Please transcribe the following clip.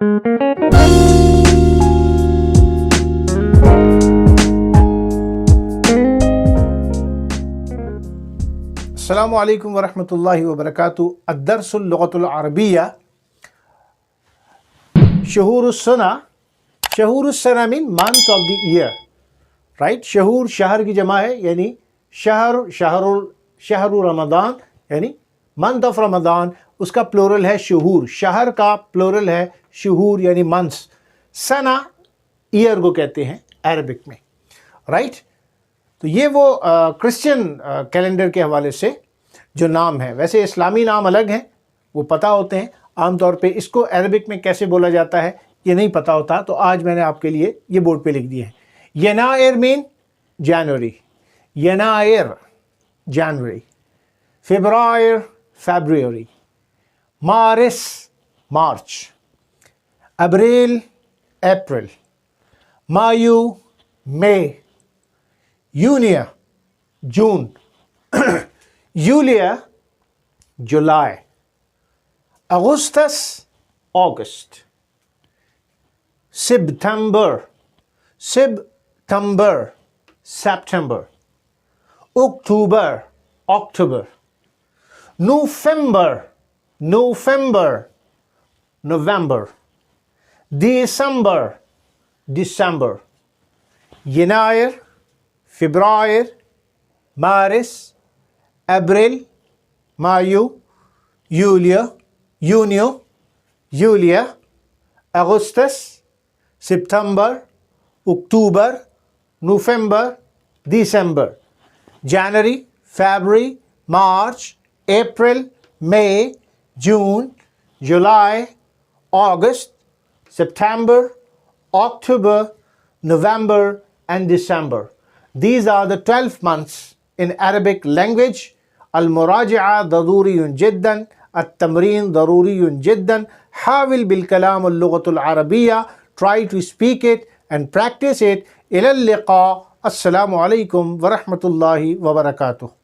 السلام علیکم ورحمۃ اللہ وبرکاتہ. الدرس اللغۃ العربیہ. شہور السنہ. شہور السنہ مین month of the year, right. شہور شہر کی جمع ہے، یعنی شہر رمضان، یعنی منتھ آف رمضان، اس کا پلورل ہے شہور. شہر کا پلورل ہے شہور یعنی منتھس. سنہ ایئر کو کہتے ہیں عربک میں، رائٹ. تو یہ وہ کرسچن کیلنڈر کے حوالے سے جو نام ہے. ویسے اسلامی نام الگ ہیں، وہ پتہ ہوتے ہیں. عام طور پہ اس کو عربک میں کیسے بولا جاتا ہے یہ نہیں پتہ ہوتا، تو آج میں نے آپ کے لیے یہ بورڈ پہ لکھ دیے ہیں. ینائر مین جنوری، ینائر جنوری. فبرائر February. Mars March. ابریل April. مایو May. یونیا June. یولیا July. Augustus August. September September. October October. November November. December. ینائر فبرائر Mars ابریل مایو یولیا Augustus September October November December. January February March April May June July August, September, October, November and December. These are the 12 months in Arabic language. المراجعة ضروري جدا. التمرين ضروري جدا. حاول بالكلام اللغة العربية. Try to speak it and practice it. إلى اللقاء. السلام عليكم ورحمة الله وبركاته.